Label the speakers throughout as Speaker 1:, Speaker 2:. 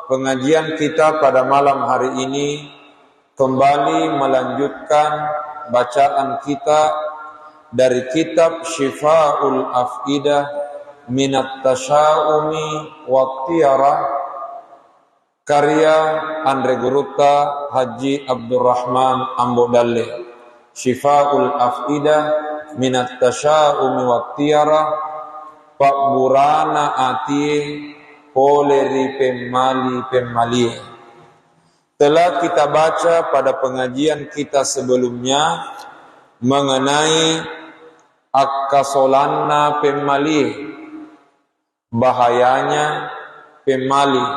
Speaker 1: pengajian kita pada malam hari ini kembali melanjutkan bacaan kita dari kitab Syifa'ul Af'idah Minat Tasya'umi Waqtiyarah karya Andre Gurutta Haji Abdurrahman Ambodalle. Syifa'ul Af'idah Minat Tasya'umi Waqtiyarah Pak Burana Atie Poleri Pemali. Telah kita baca pada pengajian kita sebelumnya mengenai akasolanna pemali, bahayanya pemali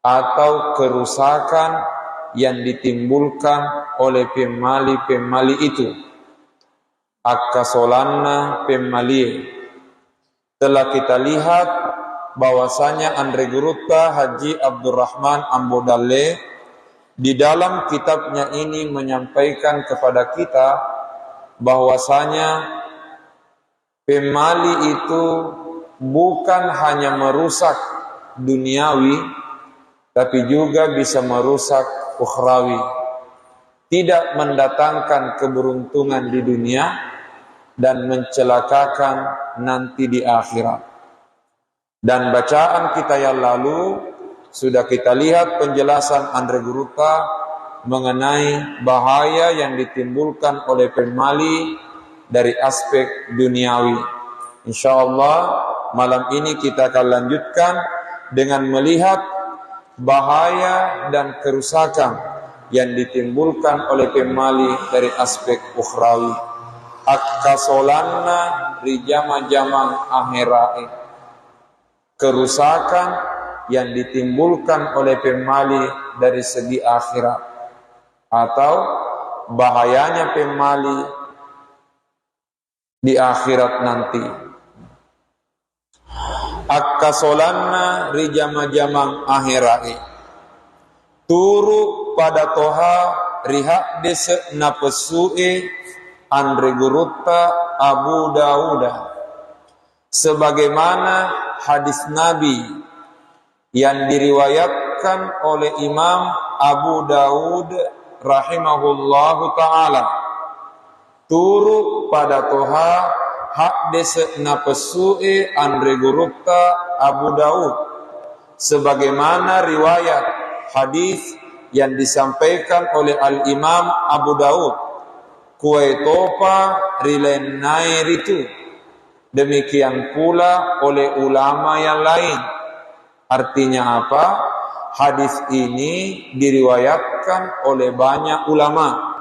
Speaker 1: atau kerusakan yang ditimbulkan oleh pemali itu. Akasolanna pemali. Telah kita lihat bahwasanya Andre Gurutta Haji Abdurrahman Ambodalle di dalam kitabnya ini menyampaikan kepada kita bahwasanya pemali itu bukan hanya merusak duniawi tapi juga bisa merusak ukhrawi, tidak mendatangkan keberuntungan di dunia dan mencelakakan nanti di akhirat. Dan bacaan kita yang lalu sudah kita lihat penjelasan Andre Gurutta mengenai bahaya yang ditimbulkan oleh pemali dari aspek duniawi. InsyaAllah malam ini kita akan lanjutkan dengan melihat bahaya dan kerusakan yang ditimbulkan oleh pemali dari aspek ukhrawi. Akasolanna rijama-jamang akhirai. Kerusakan yang ditimbulkan oleh pemali dari segi akhirat atau bahayanya pemali di akhirat nanti. Akasolanna rijama-jamang akhirai turu pada toha riha dese napesue Andre Gurutta Abu Dawudah sebagaimana hadis Nabi yang diriwayatkan oleh Imam Abu Dawud rahimahullahu ta'ala. Turu pada toha hak dese napesue Andre Gurutta Abu Dawud sebagaimana riwayat hadis yang disampaikan oleh Al-Imam Abu Dawud kuwaitopa rilenairitu. Demikian pula oleh ulama yang lain. Artinya apa? Hadis ini diriwayatkan oleh banyak ulama.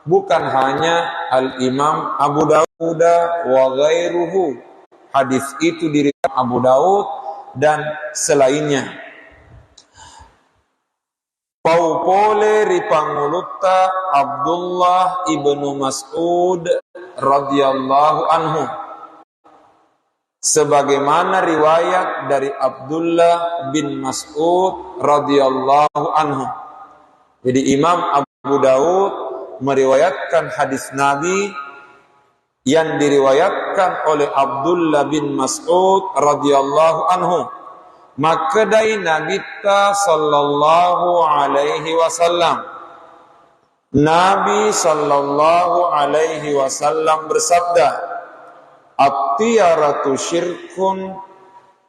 Speaker 1: Bukan hanya Al-Imam Abu Dawud wa ghairuhu. Hadis itu diriwayatkan Abu Dawud dan selainnya. Paupole ripangulutta Abdullah ibnu Mas'ud radhiyallahu anhu. Sebagaimana riwayat dari Abdullah bin Mas'ud radhiyallahu anhu. Jadi Imam Abu Dawud meriwayatkan hadis Nabi yang diriwayatkan oleh Abdullah bin Mas'ud radhiyallahu anhu. Maka dari Nabi sallallahu alaihi wasallam, Nabi sallallahu alaihi wasallam bersabda, At-tiyaratu syirkun,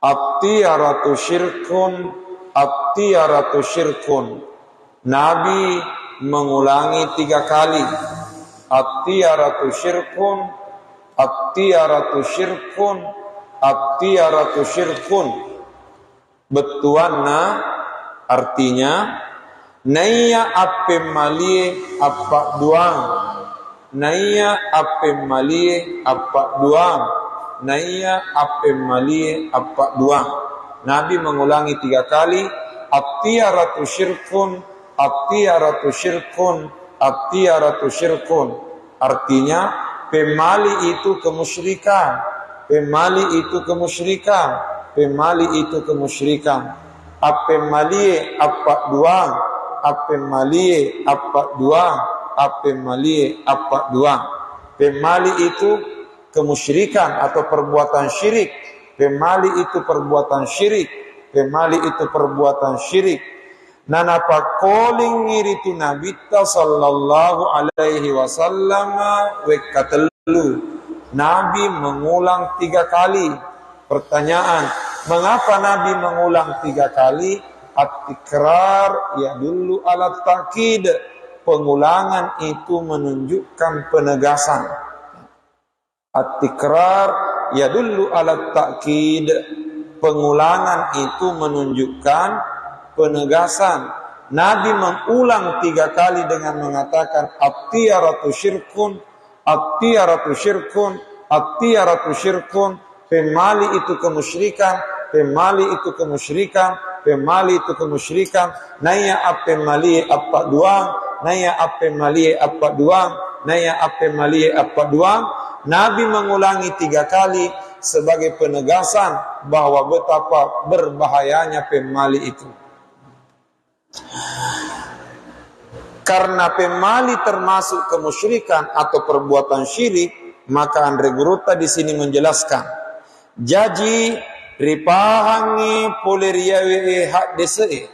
Speaker 1: at-tiyaratu syirkun, at-tiyaratu syirkun. Nabi mengulangi 3 kali. At-tiyaratu syirkun, at-tiyaratu syirkun, at-tiyaratu syirkun. Betuanna artinya naya ape malie apa duang. Naya ape malie apa duang. Naya ape malie apa duang. Nabi mengulangi 3 kali. At-tiyaratu syirkun, at-tiyaratu syirkun, at-tiyaratu syirkun. Artinya pemali itu kemusyrikan. Pemali itu kemusyrikan. Pemali itu kemusyrikan. Ape malie apa duang. Ape malie apa duang. Ape malie apa duang. Pemali itu kemusyrikan atau perbuatan syirik. Pemali itu perbuatan syirik. pemali itu perbuatan syirik. Nanapa koling ngiritu Nabi sallallahu alaihi wasallam wekatelu. Nabi mengulang 3 kali. Pertanyaan, mengapa Nabi mengulang 3 kali? At-tikrar yadullu ala ta'kid. Pengulangan itu menunjukkan penegasan. At-tikrar yadullu ala ta'kid. Pengulangan itu menunjukkan penegasan. Nabi mengulang 3 kali dengan mengatakan at-tiyaratu syirkun, at-tiyaratu syirkun, at-tiyaratu syirkun. Pemali itu kemusyrikan, pemali itu kemusyrikan, pemali itu kemusyrikan. Naya apemali apa duang, naya apemali apa duang, naya apemali apa duang. Nabi mengulangi 3 kali sebagai penegasan bahwa betapa berbahayanya pemali itu. Karena pemali termasuk kemusyrikan atau perbuatan syirik, maka Andre Guruta di sini menjelaskan. Jadi ripahangi poleriawe hak dese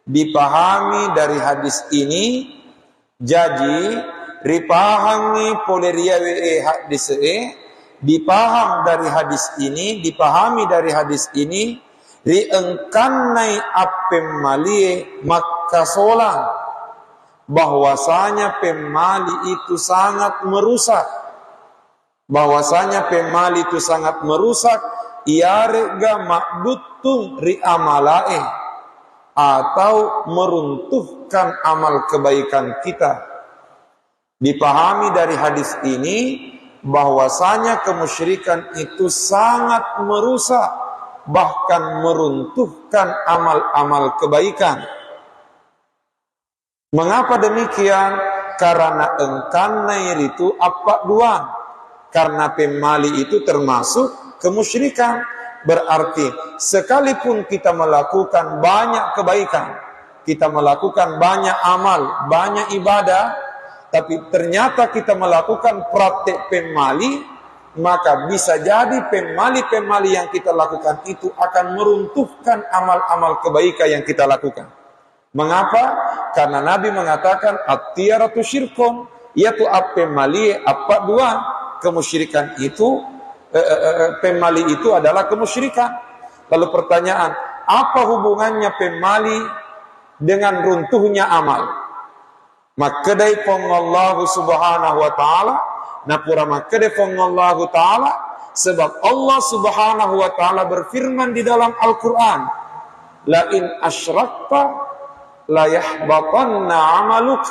Speaker 1: dipahami dari hadis ini. Jadi ripahangi poleriawe hak dese dipaham dari hadis ini, dipahami dari hadis ini. Riengkanai apem malie maka solang bahwasanya pemali itu sangat merusak. Bahwasanya pemali itu sangat merusak, iarega makdutung ri amalae, atau meruntuhkan amal kebaikan kita. Dipahami dari hadis ini bahwasanya kemusyrikan itu sangat merusak, bahkan meruntuhkan amal-amal kebaikan. Mengapa demikian? Karena engkanai itu apa duang. Karena pemali itu termasuk kemusyrikan. Berarti sekalipun kita melakukan banyak kebaikan, kita melakukan banyak amal, banyak ibadah, tapi ternyata kita melakukan praktek pemali, maka bisa jadi pemali-pemali yang kita lakukan itu akan meruntuhkan amal-amal kebaikan yang kita lakukan. Mengapa? Karena Nabi mengatakan at-tiyaratu syirkun, yaitu pemali apa dua. Kemusyrikan itu pemali itu adalah kemusyrikan. Lalu pertanyaan, apa hubungannya pemali dengan runtuhnya amal? Makadai pengallahu subhanahu wa ta'ala, napura makadai pengallahu ta'ala, sebab Allah subhanahu wa ta'ala berfirman di dalam Al-Quran, la in asyrakta la yahbatanna amaluk.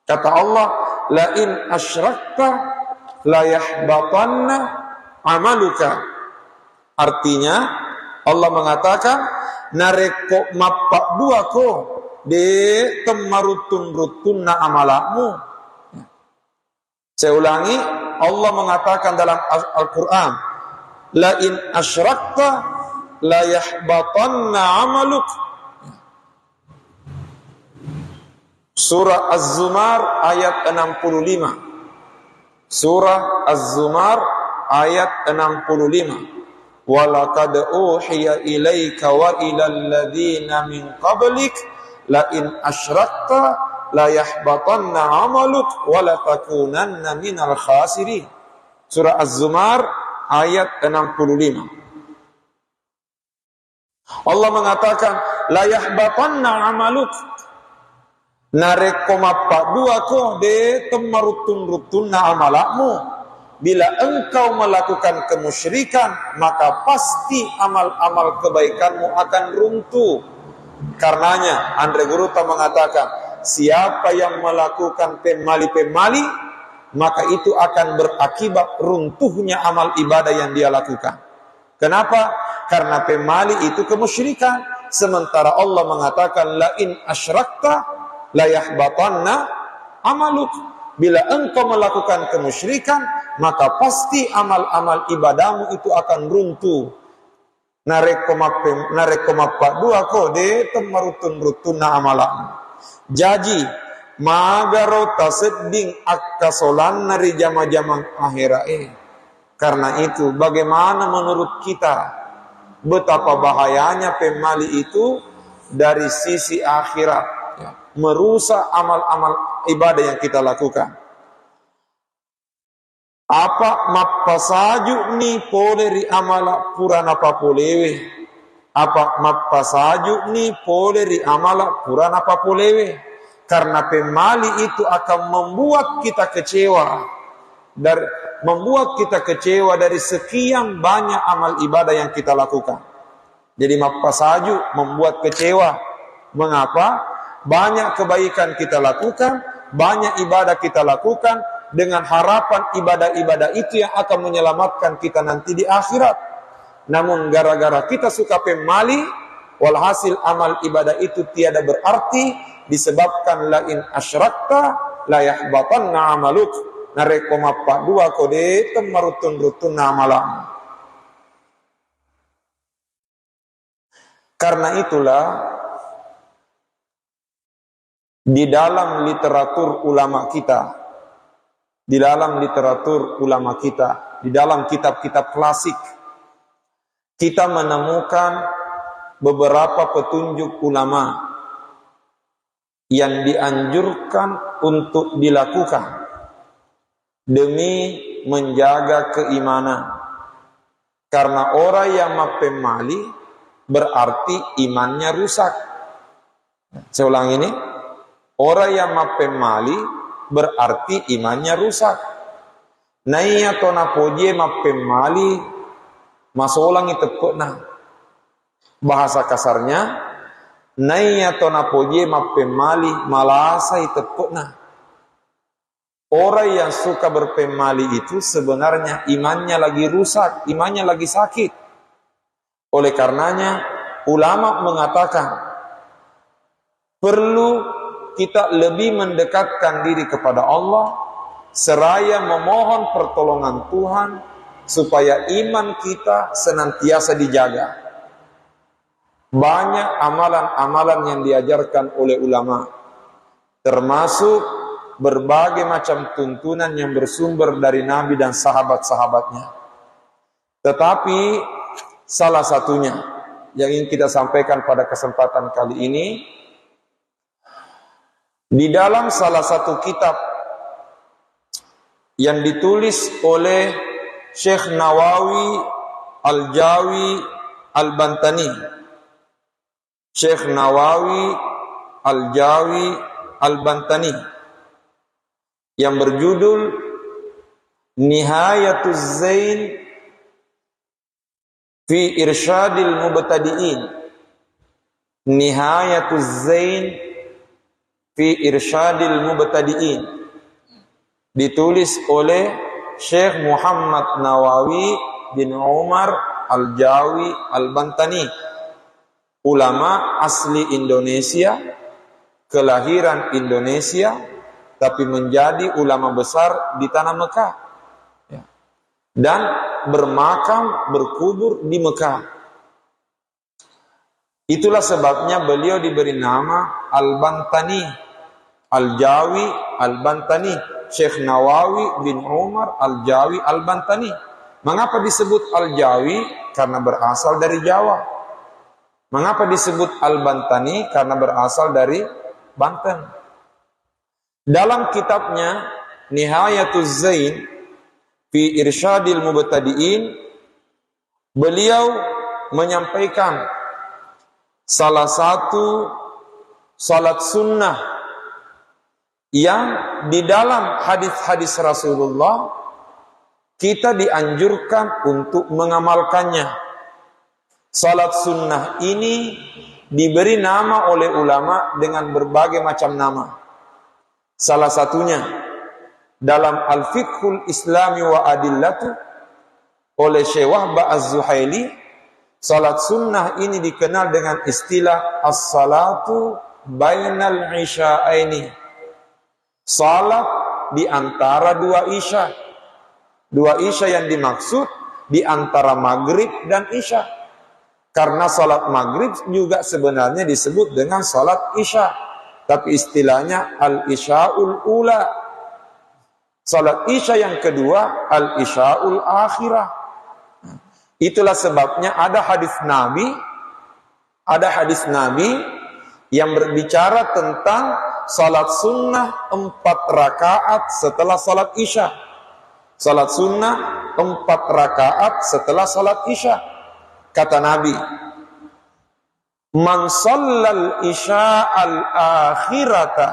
Speaker 1: Kata Allah, la in asyrakta la yahbatanna amaluka. Artinya Allah mengatakan nareko mapak dua ko de temarutun-rutunna amalakmu. Saya ulangi, Allah mengatakan dalam Al-Quran, la in asyrakta la yahbatanna amaluk. Surah Az-Zumar ayat 65. Surah Az-Zumar ayat 65. Walaqad uhiya ilaika wa ilal ladzina min qablik la in asyrakta la yahbatanna 'amaluk wa la takunanna minal khasirin. Surah Az-Zumar ayat 65. Allah mengatakan la yahbatanna 'amaluk. Nareko mapa dua ko de temarutun-rutunna amalakmu. Bila engkau melakukan kemusyrikan, maka pasti amal-amal kebaikanmu akan runtuh. Karenanya Andre Guruta mengatakan, siapa yang melakukan pemali-pemali, maka itu akan berakibat runtuhnya amal ibadah yang dia lakukan. Kenapa? Karena pemali itu kemusyrikan. Sementara Allah mengatakan la in asyrakta la yahbatanna amaluk. Bila engkau melakukan kemusyrikan, maka pasti amal-amal ibadahmu itu akan runtuh. Narekomapa dua kode temarutun-rutuna amalakmu. Jadi magarota seding akasolan nari jama-jamang akhirae. Karena itu bagaimana menurut kita? betapa bahayanya pemali itu dari sisi akhirat, merusak amal-amal ibadah yang kita lakukan. Apa mapasaju ni poleri amala purana papolewe. Apa mapasaju ni poleri amala purana papolewe. Karena pemali itu akan membuat kita kecewa. Membuat kita kecewa dari sekian banyak amal ibadah yang kita lakukan. Jadi mapasaju membuat kecewa. Mengapa? Banyak kebaikan kita lakukan, banyak ibadah kita lakukan, dengan harapan ibadah-ibadah itu yang akan menyelamatkan kita nanti di akhirat. Namun gara-gara kita suka pemali, walhasil amal ibadah itu tiada berarti, disebabkan lain asyrakta la yahbatanna amaluk. Nareko mappa dua kode temarutun-rutun amalam. Karena itulah di dalam literatur ulama kita, di dalam kitab-kitab klasik, kita menemukan beberapa petunjuk ulama yang dianjurkan untuk dilakukan demi menjaga keimanan. Karena orang yang mapemali berarti imannya rusak. Saya ulang ini, orang yang mapemali berarti imannya rusak. Naya tona poje mapemali masolang itu pernah. Bahasa kasarnya, naya tona poje mapemali malasa itu pernah. Orang yang suka berpemali itu sebenarnya imannya lagi rusak, imannya lagi sakit. Oleh karenanya ulama mengatakan perlu kita lebih mendekatkan diri kepada Allah seraya memohon pertolongan Tuhan supaya iman kita senantiasa dijaga. Banyak amalan-amalan yang diajarkan oleh ulama, termasuk berbagai macam tuntunan yang bersumber dari Nabi dan sahabat-sahabatnya. Tetapi salah satunya yang ingin kita sampaikan pada kesempatan kali ini, di dalam salah satu kitab yang ditulis oleh Syekh Nawawi Al-Jawi Al-Bantani, Syekh Nawawi Al-Jawi Al-Bantani, yang berjudul Nihayatuz Zain fi Irsyadil Mubtadi'in. Nihayatuz Zain fi Irsyadil Mubtadi'in, ditulis oleh Syekh Muhammad Nawawi bin Umar Al-Jawi Al-Bantani, ulama asli Indonesia, kelahiran Indonesia, tapi menjadi ulama besar di tanah Mekah, dan bermakam, berkubur di Mekah. Itulah sebabnya beliau diberi nama Al-Bantani, Al-Jawi Al-Bantani, Syekh Nawawi bin Umar Al-Jawi Al-Bantani. Mengapa disebut Al-Jawi? Karena berasal dari Jawa. Mengapa disebut Al-Bantani? Karena berasal dari Banten. Dalam kitabnya Nihayatuz Zain fi Irsyadil Mubtadi'in, beliau menyampaikan salah satu salat sunnah yang di dalam hadis-hadis Rasulullah kita dianjurkan untuk mengamalkannya. Salat sunnah ini diberi nama oleh ulama dengan berbagai macam nama. Salah satunya dalam Al-Fiqhul Islami wa Adillatu oleh Syekh Wahbah Az-Zuhaili, salat sunnah ini dikenal dengan istilah as-salatu bainal isya'aini. Salat di antara dua isya. Dua isya yang dimaksud di antara maghrib dan isya. Karena salat maghrib juga sebenarnya disebut dengan salat isya. Tapi istilahnya al-isya'ul ula. Salat isya yang kedua al-isya'ul akhirah. Itulah sebabnya ada hadis Nabi yang berbicara tentang salat sunnah 4 rakaat setelah salat isya. Salat sunnah 4 rakaat setelah salat isya. Kata Nabi, man shallal isya al-akhirata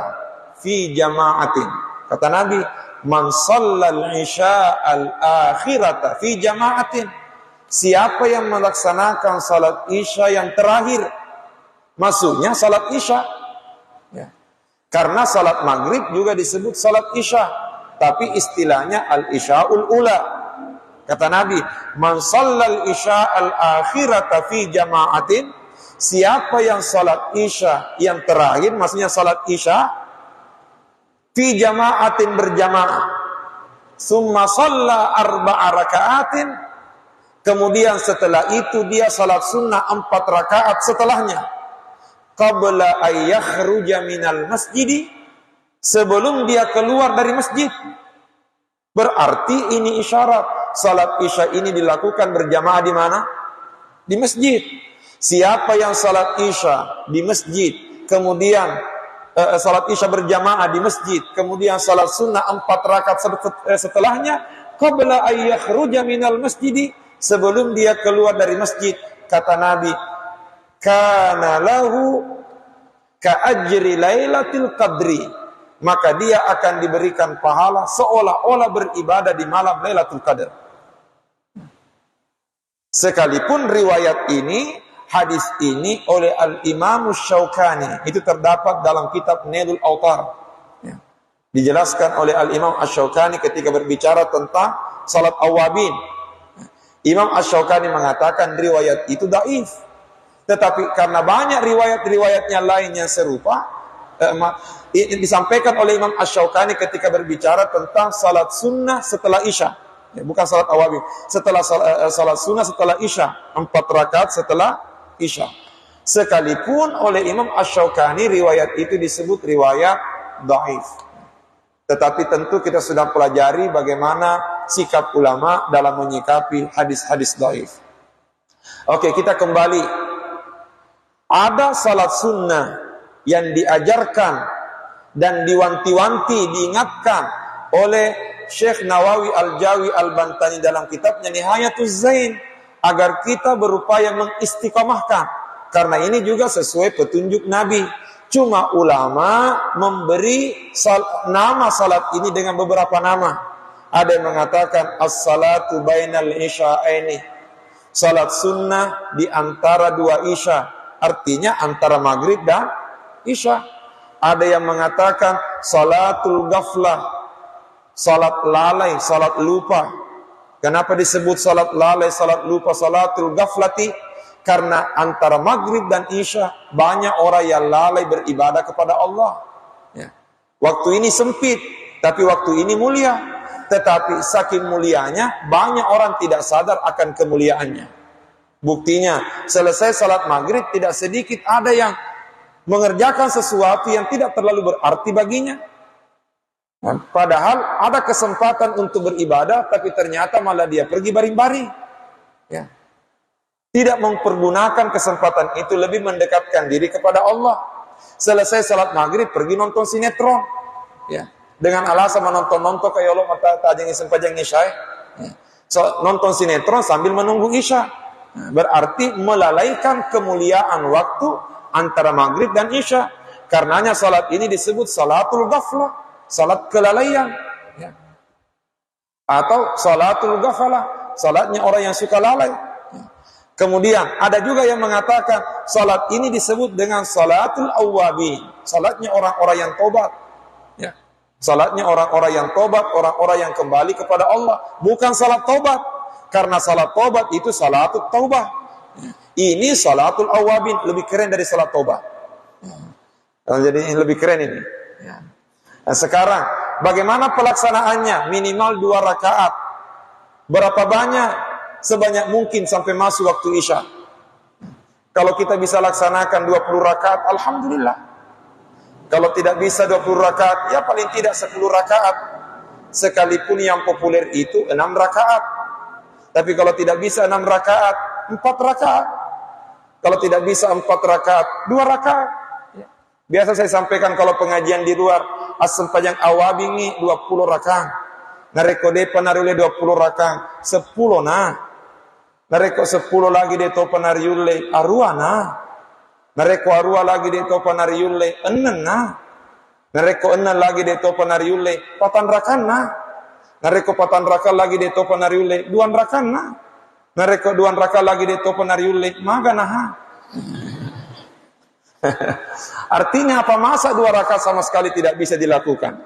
Speaker 1: fi jama'atin. Kata Nabi, man shallal isya al-akhirata fi jama'atin. Siapa yang melaksanakan salat isya yang terakhir, maksudnya salat isya, ya. Karena salat maghrib juga disebut salat isya, tapi istilahnya al-isya'ul ula. Kata Nabi, man shallal isya al-akhirata fi jama'atin. Siapa yang salat isya yang terakhir, maksudnya salat isya fi jama'atin, berjamaah, summa shalla 4 raka'atin, kemudian setelah itu dia salat sunnah 4 rakaat setelahnya, qabla ayyakhruja minal masjidi, sebelum dia keluar dari masjid. Berarti ini isyarat salat isya ini dilakukan berjamaah di mana? Di masjid. Siapa yang salat isya di masjid, kemudian salat isya berjamaah di masjid, kemudian salat sunnah 4 rakaat setelahnya, qabla ayyakhruja minal masjidi, sebelum dia keluar dari masjid, kata Nabi, kana lahu ka ajri lailatul qadri, maka dia akan diberikan pahala seolah-olah beribadah di malam Lailatul Qadar. Sekalipun riwayat ini, hadis ini oleh Al-Imam Asy-Syaukani, itu terdapat dalam kitab Nailul Awtar, ya. Dijelaskan oleh Al-Imam Asy-Syaukani ketika berbicara tentang salat awabin. Imam Asy-Syaukani mengatakan riwayat itu dhaif. Tetapi karena banyak riwayat-riwayatnya lain yang serupa, disampaikan oleh Imam Asy-Syaukani ketika berbicara tentang salat sunnah setelah isya, ya, bukan salat awabin, setelah salat sunnah setelah isya, 4 rakaat setelah isya. Sekalipun oleh Imam Asy-Syaukani riwayat itu disebut riwayat dhaif. Tetapi tentu kita sudah pelajari bagaimana sikap ulama dalam menyikapi hadis-hadis dhaif. Oke, kita kembali. Ada salat sunnah yang diajarkan dan diwanti-wanti, diingatkan oleh Syekh Nawawi Al-Jawi Al-Bantani dalam kitabnya Nihayatuz Zain, agar kita berupaya mengistiqamahkan, karena ini juga sesuai petunjuk Nabi. Cuma ulama memberi nama salat ini dengan beberapa nama. Ada yang mengatakan as-salatu bainal isya'aini, salat sunnah di antara 2 isya, artinya antara maghrib dan isya. Ada yang mengatakan salatul ghaflah, salat lalai, salat lupa. Kenapa disebut salat lalai, salat lupa, salatul ghaflati? Karena antara maghrib dan isya banyak orang yang lalai beribadah kepada Allah, ya. Waktu ini sempit, tapi waktu ini mulia. Tetapi saking mulianya, banyak orang tidak sadar akan kemuliaannya. Buktinya, selesai salat maghrib tidak sedikit ada yang mengerjakan sesuatu yang tidak terlalu berarti baginya. Nah, padahal ada kesempatan untuk beribadah, tapi ternyata malah dia pergi baring-baring, ya. Tidak mempergunakan kesempatan itu lebih mendekatkan diri kepada Allah. Selesai salat maghrib pergi nonton sinetron, ya, dengan alasan menonton kayak Allah mata tajeng sempajang isya, ya. So, nonton sinetron sambil menunggu isya, berarti melalaikan kemuliaan waktu antara maghrib dan isya. Karenanya salat ini disebut salatul ghaflah, salat kelalaian, ya. Atau salatul ghafalah, salatnya orang yang suka lalai. Kemudian ada juga yang mengatakan salat ini disebut dengan salatul awwabin, salatnya orang-orang yang tobat, ya. Salatnya orang-orang yang tobat, orang-orang yang kembali kepada Allah, bukan salat tobat. Karena salat tobat itu salatul taubah. Ini salatul awwabin, lebih keren dari salat tobat. Jadi lebih keren ini. Nah, sekarang bagaimana pelaksanaannya? Minimal 2 rakaat. Berapa banyak? Sebanyak mungkin sampai masuk waktu isya. Kalau kita bisa laksanakan 20 rakaat, alhamdulillah. Kalau tidak bisa 20 rakaat, ya paling tidak 10 rakaat. Sekalipun yang populer itu 6 rakaat. Tapi kalau tidak bisa 6 rakaat, 4 rakaat. Kalau tidak bisa 4 rakaat, 2 rakaat. Biasa saya sampaikan kalau pengajian di luar, asem panjang awabingi 20 rakaat. Nareko depan narule 20 rakaat, 10 nah. Nareko 10 lagi de topan narule arua nah. Nareko arua lagi de topan narule enen nah. Nareko enen lagi de topan narule patan rakaat nah. Nareko patan rakaat lagi de topan narule 2 rakaat nah. Nareko 2 rakaat lagi de topan narule maga nah. Artinya apa, masa 2 rakaat sama sekali tidak bisa dilakukan?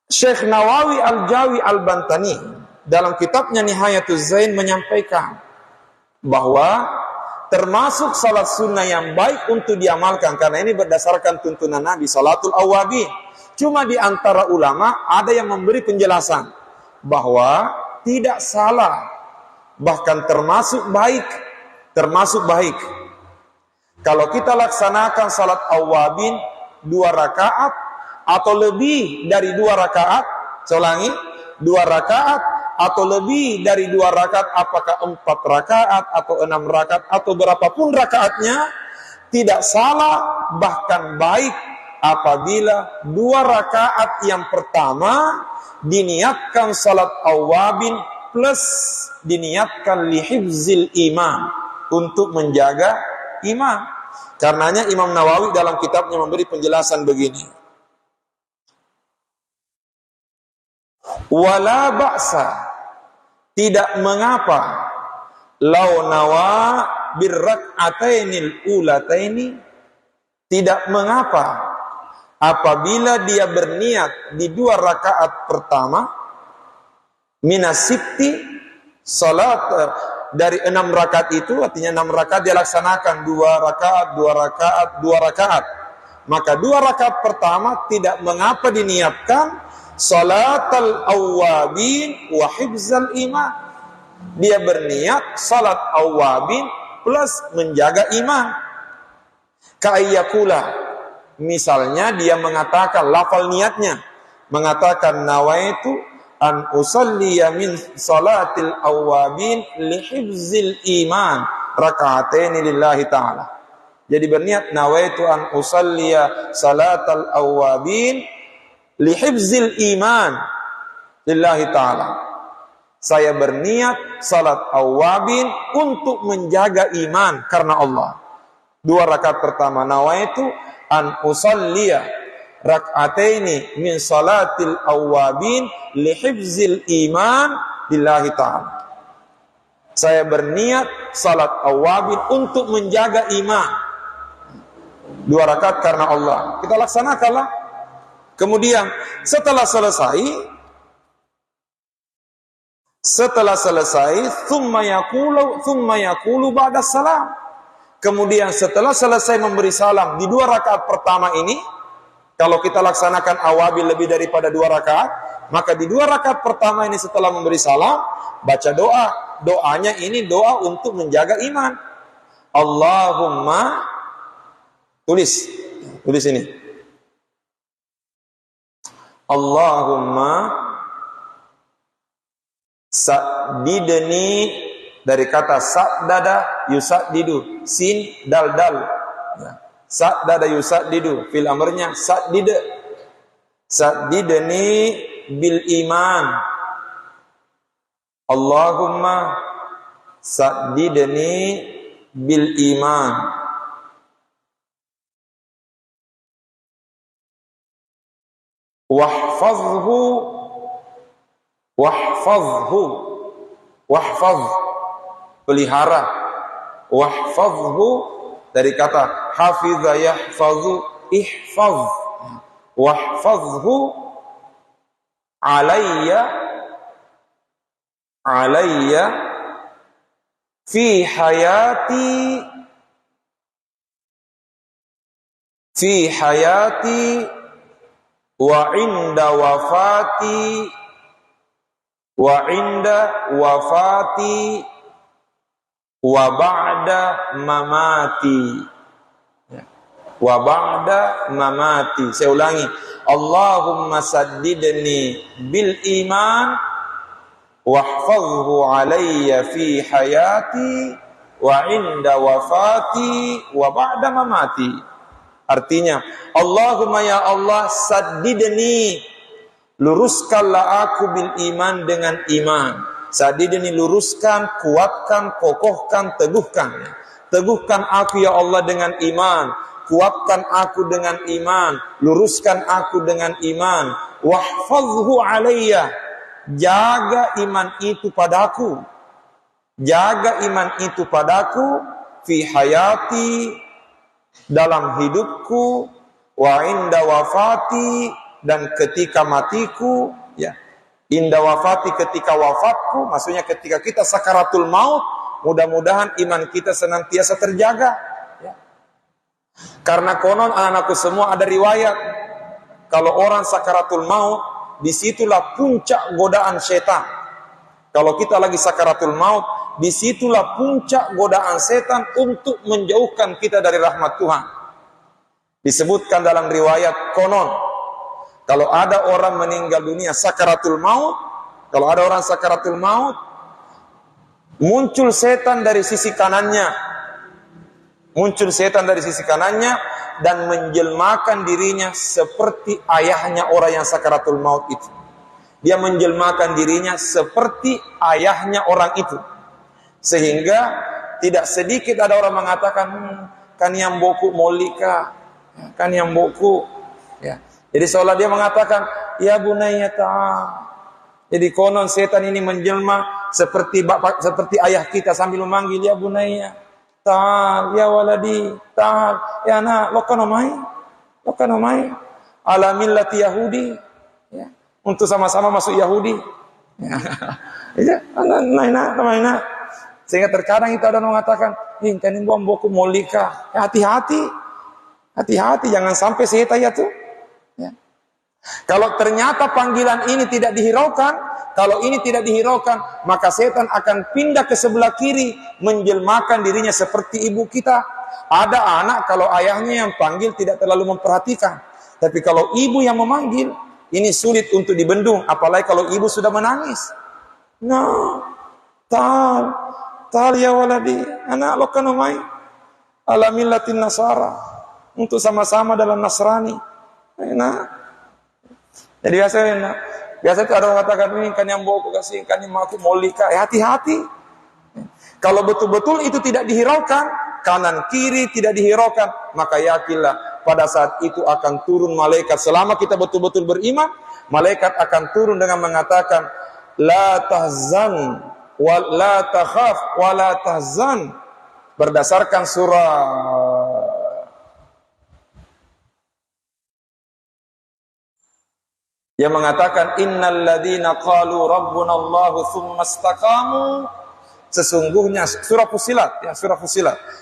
Speaker 1: Syekh Nawawi Al-Jawi Al-Bantani dalam kitabnya Nihayatuz Zain menyampaikan bahwa termasuk salat sunnah yang baik untuk diamalkan, karena ini berdasarkan tuntunan Nabi, salatul awwabin. Cuma di antara ulama ada yang memberi penjelasan bahwa tidak salah, bahkan termasuk baik. Kalau kita laksanakan salat awwabin 2 rakaat atau lebih dari 2 rakaat, saya ulangi, 2 rakaat atau lebih dari 2 rakaat, apakah 4 rakaat atau 6 rakaat atau berapapun rakaatnya, tidak salah bahkan baik apabila 2 rakaat yang pertama diniatkan salat awwabin plus diniatkan lihifzil iman, untuk menjaga iman. Karenanya Imam Nawawi dalam kitabnya memberi penjelasan begini. Wala ba'sa, tidak mengapa, lau nawa birrak'atainil ulataini, tidak mengapa apabila dia berniat di 2 rakaat pertama, minasibti salat, dari 6 rakaat itu, artinya 6 rakaat dia laksanakan 2 rakaat, 2 rakaat, 2 rakaat. Maka 2 rakaat pertama tidak mengapa diniatkan salatul awwabin wa hifzal iman. Dia berniat salat awwabin plus menjaga iman. Ka'ayyakula, misalnya dia mengatakan lafal niatnya, mengatakan nawaitu an usalliya min salatil awwabin lihifzil iman raka'ataini lillahi ta'ala. Jadi berniat nawaitu an usalliya salatal awwabin lihifzil iman lillahi ta'ala. Saya berniat salat awwabin untuk menjaga iman karena Allah. 2 rakaat pertama nawaitu an usalliya rak'ataini min salatil awwabin lihifzil iman lillahi ta'ala. Saya berniat salat awwabin untuk menjaga iman. 2 rakaat karena Allah. Kita laksanakanlah. Kemudian setelah selesai thumma yaqulu ba'da salam. Kemudian setelah selesai memberi salam di 2 rakaat pertama ini, kalau kita laksanakan awabil lebih daripada 2 rakaat, maka di 2 rakaat pertama ini setelah memberi salam, baca doa. Doanya ini doa untuk menjaga iman. Allahumma, tulis ini. Allahumma sa'didni, dari kata sa'dada yusaddidu, sin dal dal. Sa'dada yusaddidu, fil amrnya sa'did. Sa'didni bil iman. Allahumma sa'didni bil iman. Wahfaz, pelihara. Wahfazhu dari kata hafiza yahfazu, ihfaz. Wahfazhu alayya fi hayati wa inda wafati wa ba'da mamati. Wa ba'da mamati. Saya ulangi. Allahumma saddidni bil iman wahfazhu alayya fi hayati wa inda wafati wa ba'da mamati. Artinya, Allahumma ya Allah, saddidni, luruskanlah aku bil iman dengan iman. Saddidni, luruskan, kuatkan, kokohkan, teguhkan. Teguhkan aku ya Allah dengan iman, kuatkan aku dengan iman, luruskan aku dengan iman. Wahfazhu alayya, jaga iman itu padaku. Jaga iman itu padaku fi hayati, dalam hidupku, wa inda wafati, dan ketika matiku, ya. Inda wafati, ketika wafatku, maksudnya ketika kita sakaratul maut, mudah-mudahan iman kita senantiasa terjaga, ya. Karena konon anak-anakku semua ada riwayat, kalau orang sakaratul maut, disitulah puncak godaan setan. Kalau kita lagi sakaratul maut, disitulah puncak godaan setan untuk menjauhkan kita dari rahmat Tuhan. Disebutkan dalam riwayat, konon kalau ada orang meninggal dunia sakaratul maut, kalau ada orang sakaratul maut, muncul setan dari sisi kanannya, muncul setan dari sisi kanannya dan menjelmakan dirinya seperti ayahnya orang yang sakaratul maut itu. Dia menjelmakan dirinya seperti ayahnya orang itu. Sehingga tidak sedikit ada orang mengatakan, kan yang boku molika, kan yang boku, ya. Jadi seolah dia mengatakan, ya bunayya ta'al. Jadi konon setan ini menjelma seperti bapak, seperti ayah kita sambil memanggil, ya bunayya ta'al, ya waladi ta'al, ya anak, lo kan omai ala millati Yahudi, ya. Untuk sama-sama masuk Yahudi, ya. Naina. Sehingga terkadang kita ada mengatakan, ini kan bom boku molika. Ya, hati-hati, jangan sampai setan ya tuh. Ya. Kalau ternyata panggilan ini tidak dihiraukan, maka setan akan pindah ke sebelah kiri, menjelmakan dirinya seperti ibu kita. Ada anak kalau ayahnya yang panggil tidak terlalu memperhatikan, tapi kalau ibu yang memanggil, ini sulit untuk dibendung, apalagi kalau ibu sudah menangis. Nah, Tal ya waladi, anak lo kan umai ala millatin nasara, untuk sama-sama dalam Nasrani. Nah, jadi biasa itu ada orang katakan, ini kan yang bawa kasih, kan yang aku molika. Ya, hati-hati. Kalau betul-betul itu tidak dihiraukan, kanan kiri tidak dihiraukan, maka yakinlah pada saat itu akan turun malaikat. Selama kita betul-betul beriman, malaikat akan turun dengan mengatakan, la tahzan wa la takhaf wa la tahzan, berdasarkan surah yang mengatakan, innal ladzina qalu rabbuna Allahu tsumma istaqamu, sesungguhnya surah Fussilat,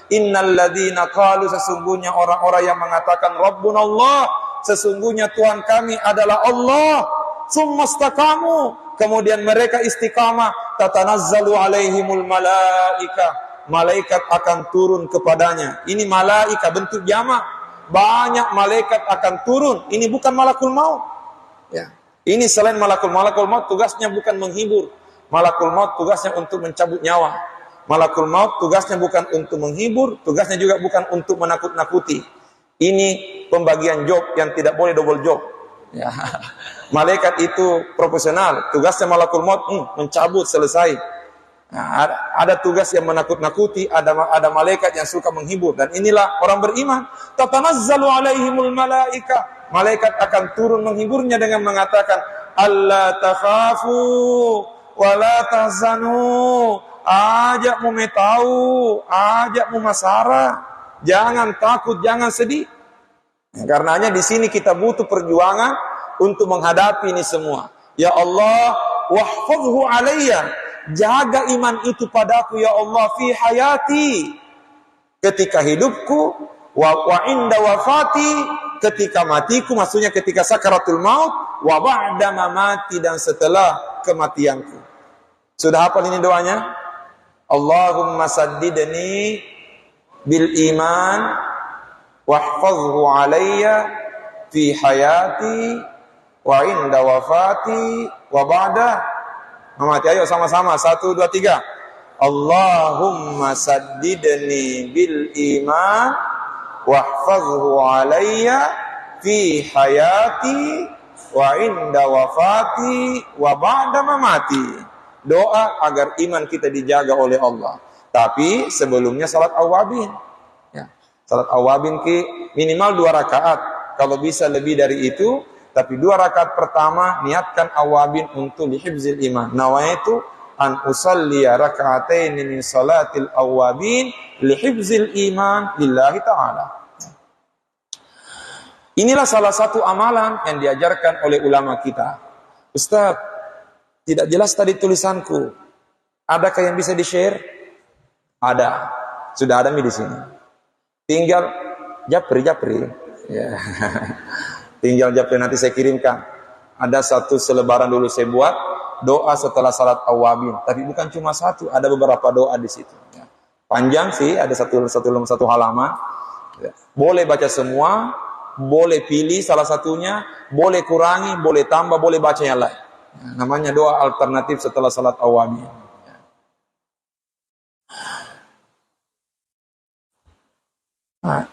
Speaker 1: innal ladzina qalu, sesungguhnya orang-orang yang mengatakan rabbuna Allah, sesungguhnya Tuhan kami adalah Allah, tsumma istaqamu, kemudian mereka istiqamah, tatanazzalu alaihimul malaika, malaikat akan turun kepadanya. Ini malaika bentuk jamak, banyak malaikat akan turun. Ini bukan malakul maut, ya. Ini selain malakul maut tugasnya bukan menghibur. Malakul maut tugasnya untuk mencabut nyawa. Malakul maut tugasnya bukan untuk menghibur, tugasnya juga bukan untuk menakut-nakuti. Ini pembagian job yang tidak boleh double job, ya. Malaikat itu profesional, tugasnya malakul maut mencabut, selesai. Nah, ada tugas yang menakut-nakuti, ada malaikat yang suka menghibur, dan inilah orang beriman. Tatanazzalu alaihimul malaika, malaikat akan turun menghiburnya dengan mengatakan, alla takhafu wa la tahzanu, ajakmu metau, ajakmu masara, jangan takut, jangan sedih. Karenanya di sini kita butuh perjuangan untuk menghadapi ini semua. Ya Allah, wahfazhu alayya, jaga iman itu padaku ya Allah, fi hayati, ketika hidupku, wa inda wafati, ketika matiku, maksudnya ketika sakaratul maut, wa ba'da mamati, dan setelah kematianku. Sudah hafal ini doanya? Allahumma saddidni bil iman wahfazhu alayya fi hayati wa inda wafati wa ba'da Memati. Ayo sama-sama. 1, 2, 3. Allahumma saddidni bil iman wahfazhu alayya fi hayati wa inda wafati wa ba'da mamati. Doa agar iman kita dijaga oleh Allah. Tapi sebelumnya salat awabin. Ya. Salat awabin minimal 2 rakaat. Kalau bisa lebih dari itu, tapi 2 rakaat pertama niatkan awabin untuk lihifzil iman. Nawaitu an usalliya raka'ataini min salatil awabin lihifzil iman lillahi ta'ala. Inilah salah satu amalan yang diajarkan oleh ulama kita. Ustaz, tidak jelas tadi tulisanku. Adakah yang bisa di-share? Ada. Sudah ada di sini. Tinggal japri. Ya. Tinggal japri, nanti saya kirimkan. Ada satu selebaran dulu saya buat, doa setelah salat awabin. Tapi bukan cuma satu, ada beberapa doa di situ. Ya. Panjang sih, ada satu halaman. Ya. Boleh baca semua, boleh pilih salah satunya, boleh kurangi, boleh tambah, boleh baca yang lain. Ya, namanya doa alternatif setelah salat awabin. Ya.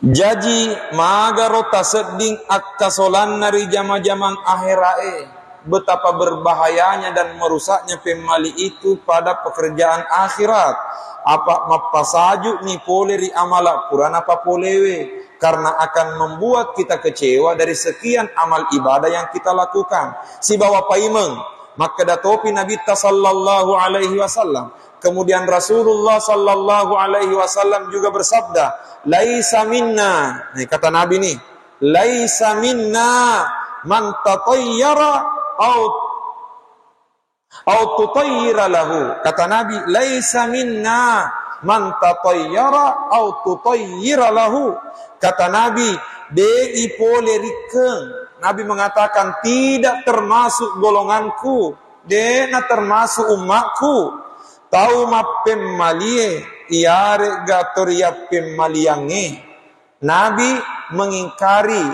Speaker 1: Jaji magarota seding akkasolan nari jama-jamang akhirae. Betapa berbahayanya dan merusaknya pemali itu pada pekerjaan akhirat. Apa mapasaju ni poleri amala Quran apa polewe. Karena akan membuat kita kecewa dari sekian amal ibadah yang kita lakukan. Si bawa paimeng, maka datopi Nabi sallallahu alaihi wasallam. Kemudian Rasulullah sallallahu alaihi wasallam juga bersabda, laisa minna. Nih kata Nabi nih, laisa minna man tatayyara au tutayyira lahu. Kata Nabi, laisa minna man tatayyara au tutayyira lahu. Kata Nabi, dei pole rikeng. Nabi mengatakan tidak termasuk golonganku, dena termasuk umatku. Tau mappem malie, iare gatoria pemmaliange. Nabi mengingkari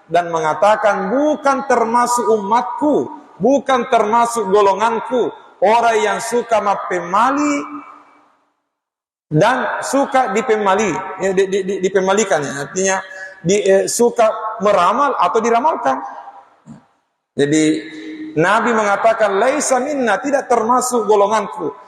Speaker 1: dan mengatakan bukan termasuk umatku, bukan termasuk golonganku, orang yang suka mappem mali dan suka dipemali, dipemalikan, artinya suka meramal atau diramalkan. Jadi Nabi mengatakan laisa minna, tidak termasuk golonganku.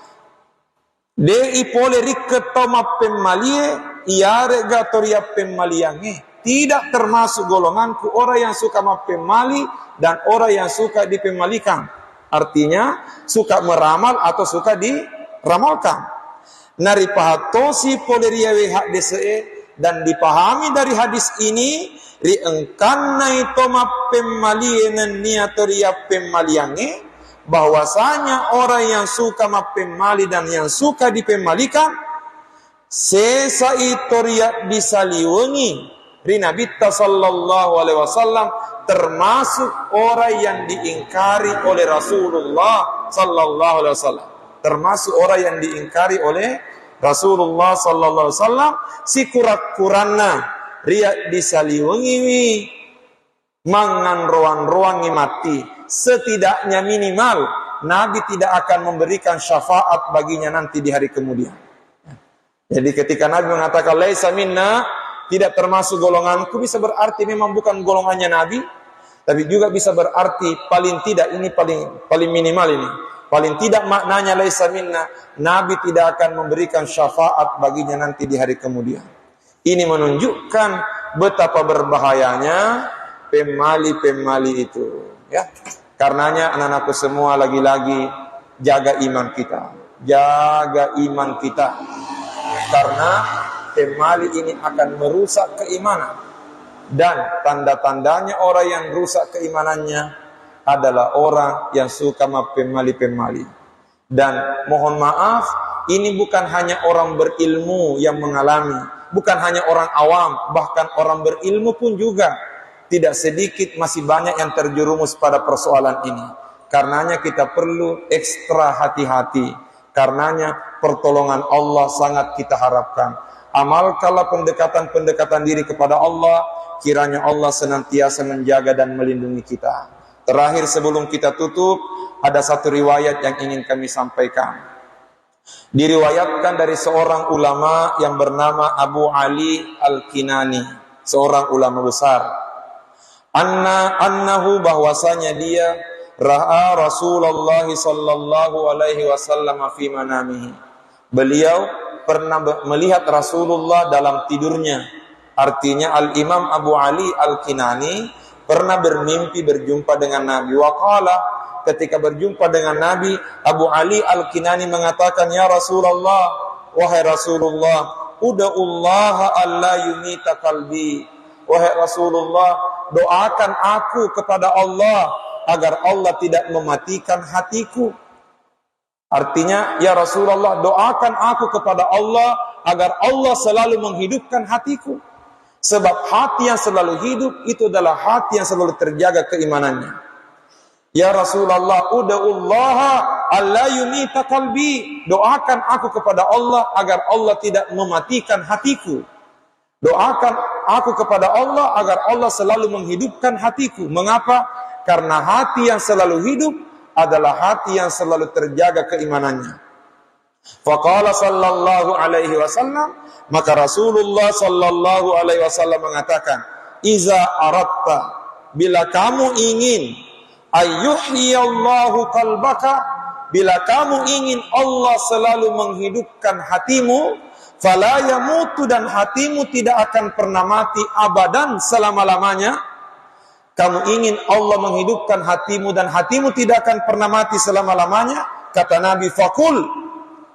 Speaker 1: Dei pole riketoma pemalie iare gatoria pemaliange. Tidak termasuk golonganku orang yang suka mapemali dan orang yang suka dipemalikan. Artinya suka meramal atau suka diramalkan. Nari pahatosi poleriawe hak DCE dan dipahami dari hadis ini riengkanna itu mappemmalien niatoria pemmaliange, bahwasanya orang yang suka mappemmali dan yang suka dipemmalikan sesa itoria disaliwengi ri Nabi sallallahu alaihi wasallam, termasuk orang yang diingkari oleh Rasulullah sallallahu alaihi wasallam. Termasuk orang yang diingkari oleh Rasulullah sallallahu alaihi wasallam, si kurak-kuranna ria disaliwengi mangan roan-roangi mati. Setidaknya minimal Nabi tidak akan memberikan syafaat baginya nanti di hari kemudian. Jadi ketika Nabi mengatakan laisa minna, tidak termasuk golonganku, bisa berarti memang bukan golongannya Nabi, tapi juga bisa berarti paling tidak ini paling minimal ini. Paling tidak maknanya laisa minna, Nabi tidak akan memberikan syafaat baginya nanti di hari kemudian. Ini menunjukkan betapa berbahayanya pemali-pemali itu, ya. Karenanya anak-anakku semua, lagi-lagi jaga iman kita. Jaga iman kita. Karena pemali ini akan merusak keimanan. Dan tanda-tandanya orang yang rusak keimanannya adalah orang yang suka pemali-pemali. Dan mohon maaf, ini bukan hanya orang berilmu yang mengalami, bukan hanya orang awam, bahkan orang berilmu pun juga tidak sedikit masih banyak yang terjerumus pada persoalan ini. Karenanya kita perlu ekstra hati-hati. Karenanya pertolongan Allah sangat kita harapkan. Amalkanlah pendekatan diri kepada Allah, kiranya Allah senantiasa menjaga dan melindungi kita. Terakhir sebelum kita tutup, ada satu riwayat yang ingin kami sampaikan. Diriwayatkan dari seorang ulama yang bernama Abu Ali Al-Kinani, seorang ulama besar. Annahu bahwasanya dia ra'a Rasulullah sallallahu alaihi wasallam fi manamihi. Beliau pernah melihat Rasulullah dalam tidurnya. Artinya Al-Imam Abu Ali Al-Kinani pernah bermimpi berjumpa dengan Nabi. Waqala, ketika berjumpa dengan Nabi, Abu Ali Al-Kinani mengatakan, "Ya Rasulullah, wahai Rasulullah, ud'ullaha alla yumita qalbi." Wahai Rasulullah, doakan aku kepada Allah agar Allah tidak mematikan hatiku. Artinya, ya Rasulullah, doakan aku kepada Allah agar Allah selalu menghidupkan hatiku. Sebab hati yang selalu hidup itu adalah hati yang selalu terjaga keimanannya. Ya Rasulullah, ud'ullaha alla yumita qalbi. Doakan aku kepada Allah agar Allah tidak mematikan hatiku. Doakan aku kepada Allah agar Allah selalu menghidupkan hatiku. Mengapa? Karena hati yang selalu hidup adalah hati yang selalu terjaga keimanannya. Faqala sallallahu alaihi wasallam, maka Rasulullah sallallahu alaihi wasallam mengatakan, "Iza aratta, bila kamu ingin ayyuhiyallahu qalbaka, bila kamu ingin Allah selalu menghidupkan hatimu, fala yamutu, dan hatimu tidak akan pernah mati abadan selama-lamanya." Kamu ingin Allah menghidupkan hatimu dan hatimu tidak akan pernah mati selama-lamanya, kata Nabi, faqul,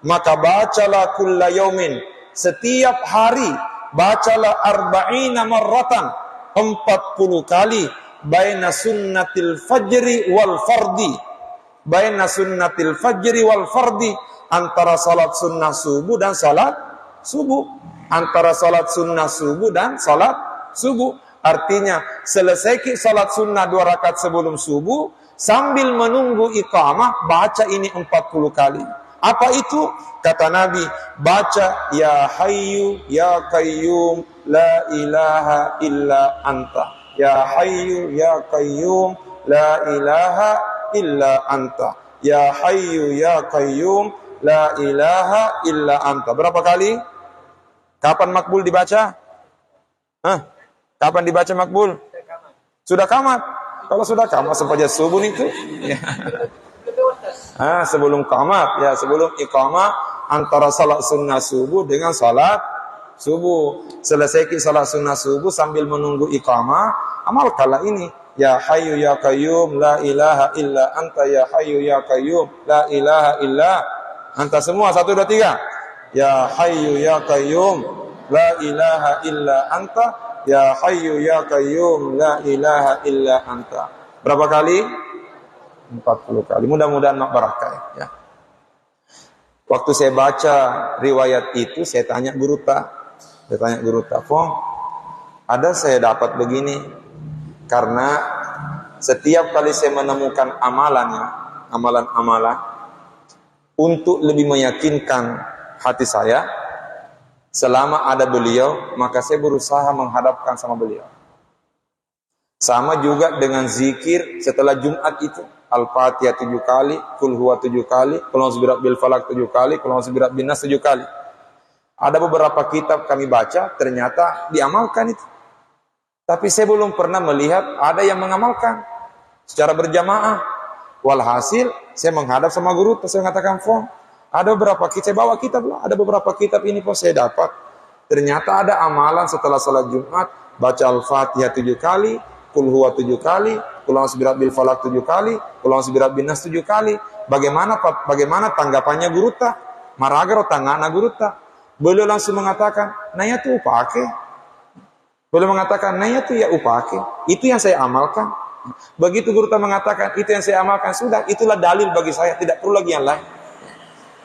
Speaker 1: maka bacalah kulla yaumin, setiap hari bacalah arba'ina marratan, 40 kali, baina sunnatil fajri wal fardi, baina sunnatil fajri wal fardi, antara salat sunnah subuh dan salat subuh, antara salat sunnah subuh dan salat subuh. Artinya selesai salat sunnah 2 rakaat sebelum subuh, sambil menunggu iqamah baca ini 40 kali. Apa itu? Kata Nabi, baca ya hayyu ya qayyum la ilaha illa anta. Ya hayyu ya qayyum la ilaha illa anta. Ya hayyu ya qayyum la ilaha illa anta. Berapa kali? Kapan makbul dibaca? Kapan dibaca makbul? Sudah kamat. Kalau sudah kamat sepanjang subuh itu. Ya. Sebelum kamat, ya sebelum iqamah, antara salat sunnah subuh dengan salat subuh. Selesai salat sunnah subuh sambil menunggu iqamah, amalkanlah ini. Ya hayyu ya qayyum la ilaha illa anta, ya hayyu ya qayyum la ilaha illa anta. Semua 1 2 3. Ya hayyu ya qayyum la ilaha illa anta. Ya hayyu ya qayyum la ilaha illa anta. Berapa kali? 40 kali. Mudah-mudahan barakah ya. Waktu saya baca riwayat itu, saya tanya guru tak. Saya tanya guru tak, "Fong, ada saya dapat begini." Karena setiap kali saya menemukan amalan-amalan untuk lebih meyakinkan hati saya, selama ada beliau, maka saya berusaha menghadapkan sama beliau. Sama juga dengan zikir setelah Jumat itu. Al-Fatihah 7 kali, Qul huwa 7 kali, Qul a'udzu birabbil falaq 7 kali, Qul a'udzu birabbin nas 7 kali. Ada beberapa kitab kami baca, ternyata diamalkan itu. Tapi saya belum pernah melihat ada yang mengamalkan secara berjamaah. Walhasil, saya menghadap sama guru, terus saya mengatakan, "Fong, ada beberapa kitab, saya bawa kitab lah, ada beberapa kitab ini kok saya dapat. Ternyata ada amalan setelah salat Jumat, baca Al-Fatihah 7 kali, Qul huwa 7 kali, Qul a'udzu birabbil falaq 7 kali, Qul a'udzu birabbin nas 7 kali. Bagaimana tanggapannya guru ta? Maraga tangana guru ta? Beliau langsung mengatakan, "Naya tu upake." Beliau mengatakan, "Naya tu ya upake." Itu yang saya amalkan. Begitu guru ta mengatakan, "Itu yang saya amalkan," sudah, itulah dalil bagi saya, tidak perlu lagi yang lain.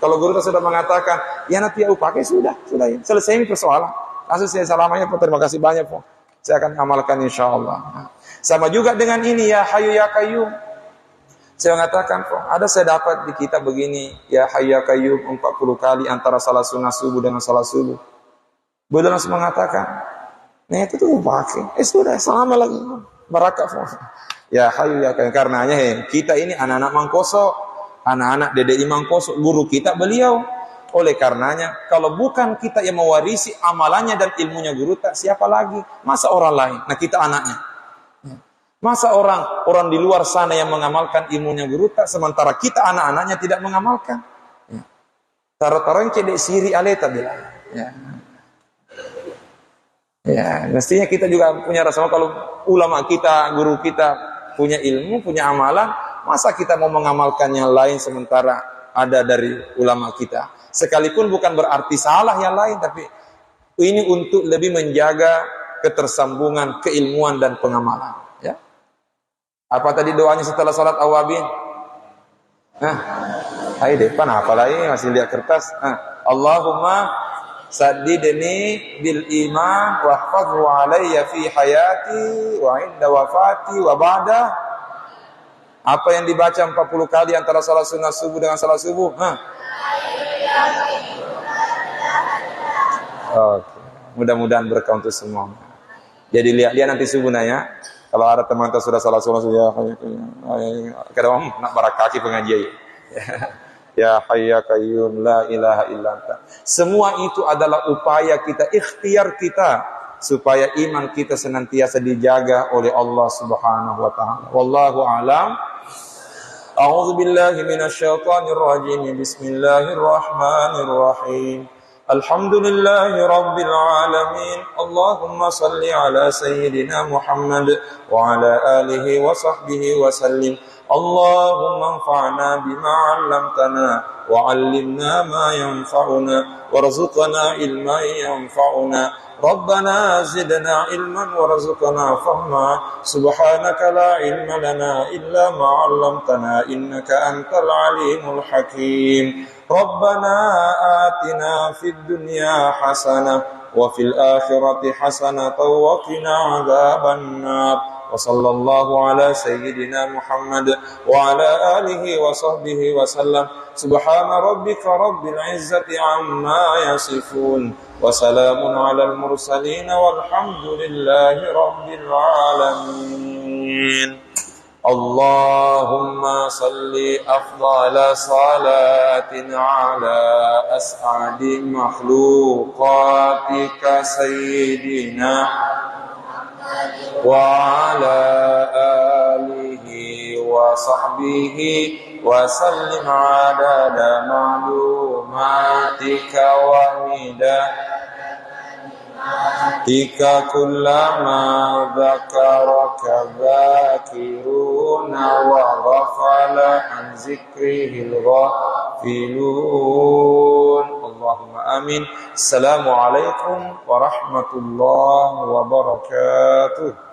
Speaker 1: Kalau guru sudah mengatakan, "Ya nanti ya upake," sudah ya. Selesai ini persoalan. Langsung saya salamanya, "Pak, terima kasih banyak, Pak. Saya akan amalkan insyaallah." Sama juga dengan ini, ya hayyu ya qayyum. Saya mengatakan, "Pak, ada saya dapat di kitab begini, ya hayyu ya qayyum 40 kali antara salat sunnah subuh dengan salat subuh." Beliau langsung mengatakan, "Nah itu tuh upake." Sudah, sama lagi. Barakah. Ya hayu ya kayu. Karenanya kita ini anak-anak Mangkoso, anak-anak DDI Mangkoso, guru kita beliau. Oleh karenanya, kalau bukan kita yang mewarisi amalannya dan ilmunya guru, tak siapa lagi? Masa orang lain? Nah, kita anaknya. Masa orang di luar sana yang mengamalkan ilmunya guru, tak sementara kita anak-anaknya tidak mengamalkan? Taruh-taruh yang cedek siri aleta bilang. Ya, mestinya kita juga punya rasa kalau ulama kita, guru kita punya ilmu, punya amalan, masa kita mau mengamalkan yang lain sementara ada dari ulama kita. Sekalipun bukan berarti salah yang lain, tapi ini untuk lebih menjaga ketersambungan keilmuan dan pengamalan. Ya. Apa tadi doanya setelah salat awabin? Ayo depan apa lagi masih lihat kertas? Allahumma saddidni bil iman wahfazhu alayya fi hayati wa inda wafati wa ba'da. Apa yang dibaca 40 kali antara salat sunnah subuh dengan salat subuh? Oke. Mudah-mudahan berkah untuk semua. Jadi lihat nanti subuh nanya. Kalau ada teman yang sudah salat sunnah ya kadang nak barakati pengajian. Ya hayya qayyum la ilaha illa anta. Semua itu adalah upaya kita, ikhtiar kita supaya iman kita senantiasa dijaga oleh Allah Subhanahu wa taala. Wallahu a'lam. A'udzu billahi minasyaitonir rajim. Bismillahirrahmanirrahim. Alhamdulillahi rabbil alamin. Allahumma salli ala sayyidina Muhammad wa ala alihi wa sahbihi wa sallim. Allahumma anfa'na bima 'allamtana wa 'allimna ma yanfa'una warzuqna ilman yanfa'una. Rabbana zidna ilman warzuqna fahma. Subhanaka la ilma lana illa ma 'allamtana innaka antal alimul hakim. Rabbana atina fid dunya hasanah wa fil akhirati hasanah wa qina adzabannar. Wa sallallahu ala sayyidina Muhammad wa ala alihi wa sahbihi wa sallam. Subhana rabbika rabbil izzati amma yasifun wa salamun alal mursalin walhamdulillahi rabbil alamin. Allahumma salli afdala salatin ala as'adi makhluqatika sayyidina wa ala alihi wa sahbihi wa sallim adada ma'lumatika wa midatika kullama dhakaraka dhakiruna wa ghafala an zikrihil ghafilun. Allahumma amin. Assalamualaikum warahmatullahi wabarakatuh.